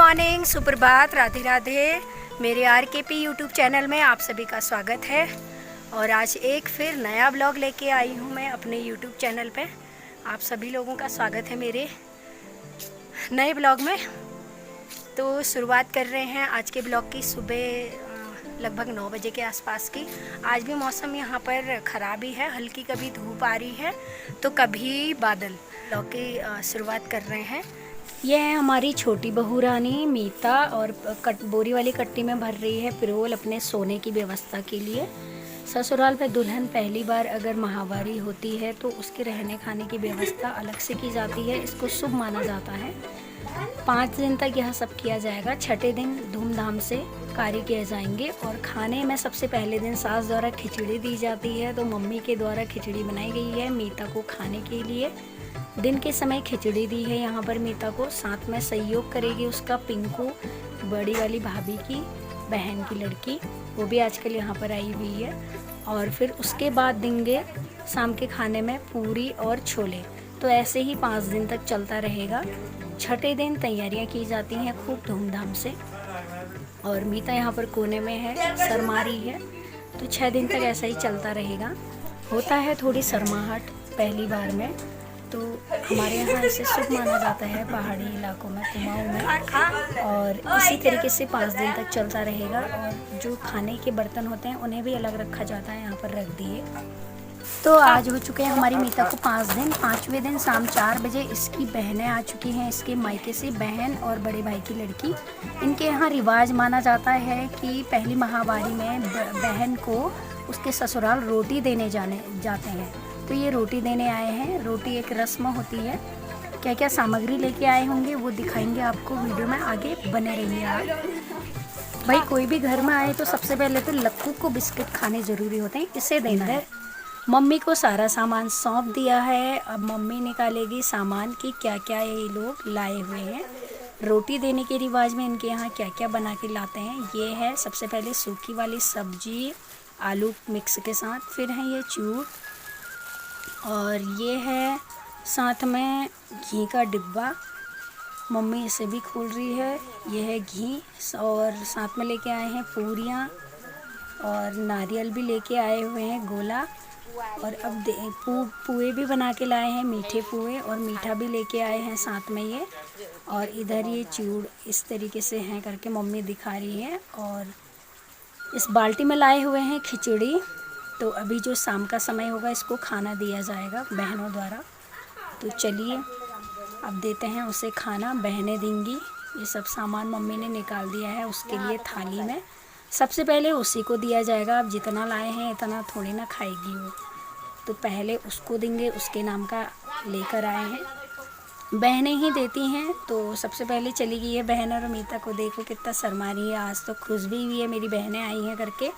Morning, सुप्रभात, राधे राधे। मेरे RKP YouTube channel में आप सभी का स्वागत है। और आज एक फिर नया ब्लॉग लेके आई हूँ मैं अपने यूट्यूब चैनल पे। आप सभी लोगों का स्वागत है मेरे नए ब्लॉग में। तो शुरुआत कर रहे हैं आज के ब्लॉग की सुबह लगभग 9 बजे के आसपास की। आज भी मौसम यहाँ पर ख़राब ही है, हल्की कभी धूप आ रही है तो कभी बादल। ब्लॉग की शुरुआत कर रहे हैं। यह है हमारी छोटी बहू रानी मीता और बोरी वाली कट्टी में भर रही है पिरोल अपने सोने की व्यवस्था के लिए। ससुराल में दुल्हन पहली बार अगर माहवारी होती है तो उसके रहने खाने की व्यवस्था अलग से की जाती है, इसको शुभ माना जाता है। 5 दिन तक यह सब किया जाएगा। छठे दिन धूमधाम से कार्य किए जाएंगे और खाने में सबसे पहले दिन सास द्वारा खिचड़ी दी जाती है, तो मम्मी के द्वारा खिचड़ी बनाई गई है मीता को खाने के लिए। दिन के समय खिचड़ी दी है यहाँ पर मीता को। साथ में सहयोग करेगी उसका पिंकू, बड़ी वाली भाभी की बहन की लड़की, वो भी आजकल यहाँ पर आई हुई है। और फिर उसके बाद देंगे शाम के खाने में पूरी और छोले। तो ऐसे ही 5 दिन तक चलता रहेगा। छठे दिन तैयारियाँ की जाती हैं खूब धूमधाम से और मीता यहाँ पर कोने में है, शर्मा रही है। तो 6 दिन तक ऐसा ही चलता रहेगा। होता है थोड़ी शर्माहट पहली बार में, तो हमारे यहाँ इसे शुभ माना जाता है पहाड़ी इलाकों में, कुमाऊँ में। और इसी तरीके से 5 दिन तक चलता रहेगा। और जो खाने के बर्तन होते हैं उन्हें भी अलग रखा जाता है, यहाँ पर रख दिए। तो आज हो चुके हैं हमारी मीता को 5 दिन। 5वें दिन शाम 4 बजे इसकी बहनें आ चुकी हैं, इसके मायके से बहन और बड़े भाई की लड़की। इनके यहाँ रिवाज माना जाता है कि पहली माहवारी में बहन को उसके ससुराल रोटी देने जाते हैं। तो ये रोटी देने आए हैं। रोटी एक रस्म होती है। क्या क्या सामग्री लेके आए होंगे वो दिखाएंगे आपको वीडियो में, आगे बने रहिए आप। भाई कोई भी घर में आए तो सबसे पहले तो लक्कू को बिस्किट खाने ज़रूरी होते हैं, इसे देना है। मम्मी को सारा सामान सौंप दिया है। अब मम्मी निकालेगी सामान कि क्या क्या ये लोग लाए हुए हैं। रोटी देने के रिवाज में इनके यहाँ क्या क्या बना के लाते हैं, ये है सबसे पहले सूखी वाली सब्जी आलू मिक्स के साथ। फिर है ये चूर और ये है साथ में घी का डिब्बा, मम्मी इसे भी खोल रही है। ये है घी और साथ में लेके आए हैं पूरियाँ और नारियल भी लेके आए हुए हैं गोला। और अब पुए भी बना के लाए हैं, मीठे पुए, और मीठा भी लेके आए हैं साथ में ये। और इधर ये चूड़ इस तरीके से हैं करके मम्मी दिखा रही है। और इस बाल्टी में लाए हुए हैं खिचड़ी। तो अभी जो शाम का समय होगा इसको खाना दिया जाएगा बहनों द्वारा। तो चलिए अब देते हैं उसे खाना, बहनें देंगी। ये सब सामान मम्मी ने निकाल दिया है उसके लिए थाली में। सबसे पहले उसी को दिया जाएगा। अब जितना लाए हैं इतना थोड़ी ना खाएगी वो, तो पहले उसको देंगे, उसके नाम का लेकर आए हैं। बहनें ही देती हैं। तो सबसे पहले चली गई है बहन और मीता को देखो कितना शर्मा रही है। आज तो खुश भी हुई है मेरी बहनें आई हैं करके।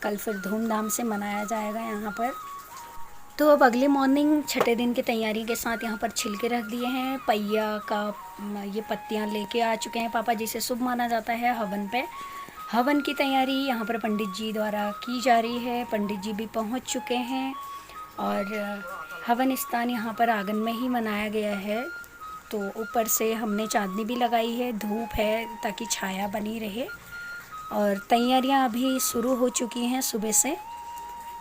कल फिर धूमधाम से मनाया जाएगा यहाँ पर। तो अब अगले मॉर्निंग छठे दिन की तैयारी के साथ यहाँ पर छिलके रख दिए हैं। पहिया का ये पत्तियाँ लेके आ चुके हैं पापा, जिसे शुभ माना जाता है हवन पे। हवन की तैयारी यहाँ पर पंडित जी द्वारा की जा रही है। पंडित जी भी पहुँच चुके हैं और हवन स्थान यहाँ पर आंगन में ही मनाया गया है। तो ऊपर से हमने चांदनी भी लगाई है, धूप है ताकि छाया बनी रहे। और तैयारियां अभी शुरू हो चुकी हैं सुबह से।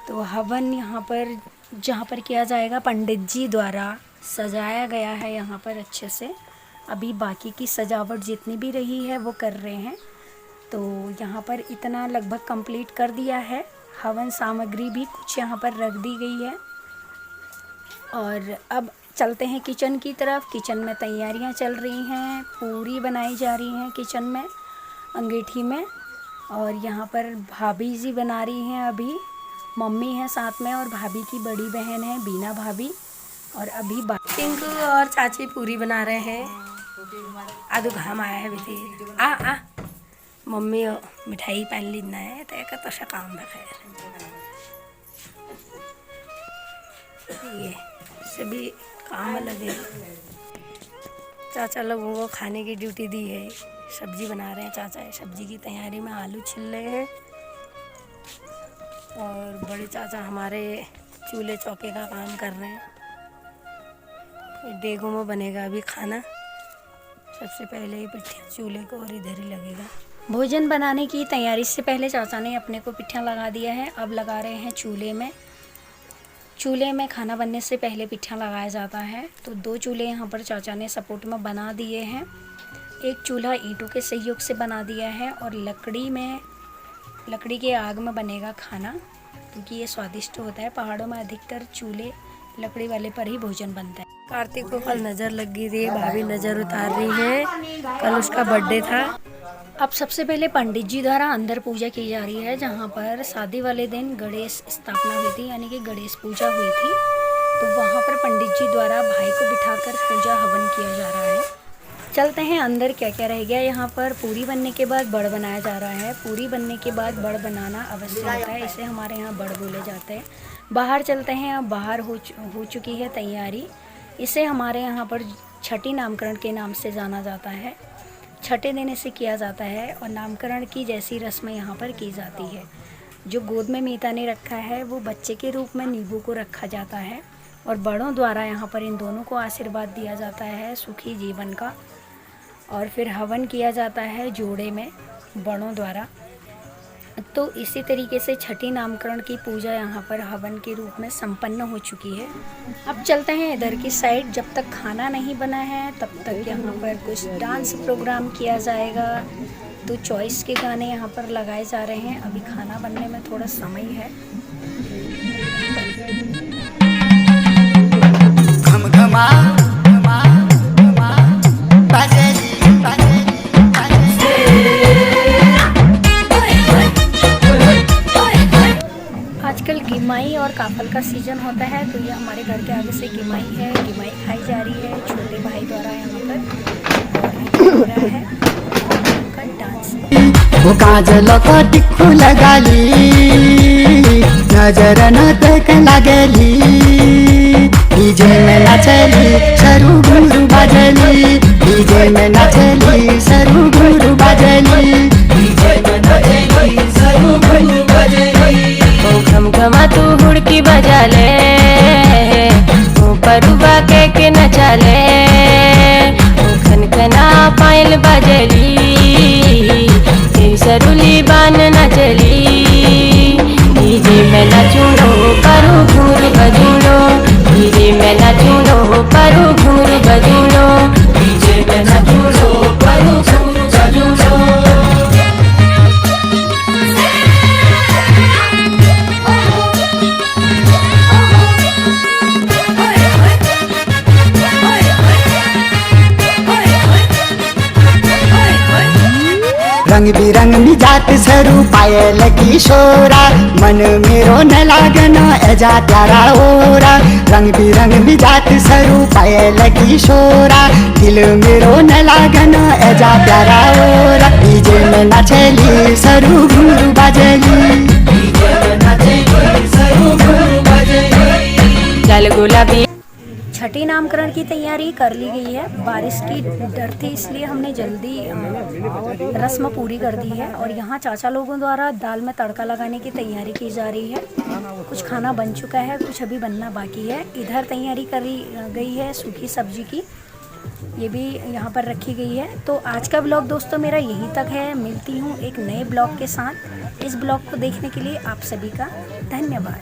तो हवन यहाँ पर जहाँ पर किया जाएगा पंडित जी द्वारा सजाया गया है यहाँ पर अच्छे से। अभी बाकी की सजावट जितनी भी रही है वो कर रहे हैं। तो यहाँ पर इतना लगभग कंप्लीट कर दिया है। हवन सामग्री भी कुछ यहाँ पर रख दी गई है। और अब चलते हैं किचन की तरफ। किचन में तैयारियां चल रही हैं, पूरी बनाई जा रही हैं किचन में अंगीठी में। और यहाँ पर भाभी जी बना रही हैं, अभी मम्मी है साथ में और भाभी की बड़ी बहन है बीना भाभी। और अभी पिंकू और चाची पूरी बना रहे हैं। आधो घाम आया है बेटे आ मम्मी मिठाई पहन लेना है तो एक तो काम है। खैर ये सभी काम लगे। चाचा लोगों को खाने की ड्यूटी दी है, सब्जी बना रहे हैं चाचा। सब्जी की तैयारी में आलू छिल रहे हैं। और बड़े चाचा हमारे चूल्हे चौके का काम कर रहे हैं। डेगों में बनेगा अभी खाना। सबसे पहले ये पिट्ठियाँ चूल्हे को और इधर ही लगेगा। भोजन बनाने की तैयारी से पहले चाचा ने अपने को पिट्ठियाँ लगा दिया है। अब लगा रहे हैं चूल्हे में। चूल्हे में खाना बनने से पहले पिट्ठियाँ लगाया जाता है। तो 2 चूल्हे यहाँ पर चाचा ने सपोर्ट में बना दिए हैं। एक चूल्हा ईंटों के सहयोग से बना दिया है और लकड़ी के आग में बनेगा खाना, क्योंकि ये स्वादिष्ट होता है। पहाड़ों में अधिकतर चूल्हे लकड़ी वाले पर ही भोजन बनता है। कार्तिक को कल नज़र लग गई थी, भाभी नज़र उतार रही है। कल उसका बर्थडे था। अब सबसे पहले पंडित जी द्वारा अंदर पूजा की जा रही है, जहाँ पर शादी वाले दिन गणेश स्थापना हुई थी, यानी कि गणेश पूजा हुई थी। तो वहाँ पर पंडित जी द्वारा भाई को बिठाकर पूजा हवन किया जा रहा है। चलते हैं अंदर क्या क्या रह गया। यहाँ पर पूरी बनने के बाद बड़ बनाया जा रहा है। पूरी बनने के बाद बड़ बनाना अवश्य होता है, इसे हमारे यहाँ बड़ बोले जाते हैं। बाहर चलते हैं। अब बाहर हो चुकी है तैयारी। इसे हमारे यहाँ पर छठी नामकरण के नाम से जाना जाता है। छठे दिन इसे किया जाता है और नामकरण की जैसी रस्म यहाँ पर की जाती है। जो गोद में मीता ने रखा है वो बच्चे के रूप में नींबू को रखा जाता है और बड़ों द्वारा यहाँ पर इन दोनों को आशीर्वाद दिया जाता है सुखी जीवन का। और फिर हवन किया जाता है जोड़े में बड़ों द्वारा। तो इसी तरीके से छठी नामकरण की पूजा यहाँ पर हवन के रूप में संपन्न हो चुकी है। अब चलते हैं इधर की साइड। जब तक खाना नहीं बना है तब तक यहाँ पर कुछ डांस प्रोग्राम किया जाएगा। तो चॉइस के गाने यहाँ पर लगाए जा रहे हैं। अभी खाना बनने में थोड़ा समय है। आजकल गिमाई और काफल का सीजन होता है, तो ये हमारे घर के आगे से गिमाई है। गिमाई खाई जा रही है छोटे भाई द्वारा यहाँ पर हो रहा है उनका डांस। वो काजल को टिक्कू लगाली, नजर न तक लागली, डीजे में नाचली सरू घुंघरू बाजली, डीजे में नाचली सरू घुंघरू बाजली, डीजे में नाचली सरू घुंघरू बाजली। ओ घमघमा तू हुड़की बजा ले, ओ परुआ के नचा ले, ओ खनखना पायल बजली, सरुली बान नचली, डीजे में नचूनो करू घूर बजूनो, डीजे में नचूनो करू घूर बजूनो, डीजे में नचूनो करू घूर बजूनो। रंग बिरंग मिजात सरू पायल की शोरा, मन मेरो न लागना एजा प्यारा ओरा। रंग बिरंग मिजात सरू पायल की शोरा, दिल मेरो न लागना एजा प्यारा ओरा। डीजे में नाचली सरू घुंघरू बाजली, डीजे में नाचली सरू घुंघरू बाजली। लाल गुलाबी छठी नामकरण की तैयारी कर ली गई है। बारिश की डर थी इसलिए हमने जल्दी रस्म पूरी कर दी है। और यहाँ चाचा लोगों द्वारा दाल में तड़का लगाने की तैयारी की जा रही है। कुछ खाना बन चुका है, कुछ अभी बनना बाकी है। इधर तैयारी करी गई है सूखी सब्जी की, ये भी यहाँ पर रखी गई है। तो आज का ब्लॉग दोस्तों मेरा यहीं तक है। मिलती हूँ एक नए ब्लॉग के साथ। इस ब्लॉग को देखने के लिए आप सभी का धन्यवाद।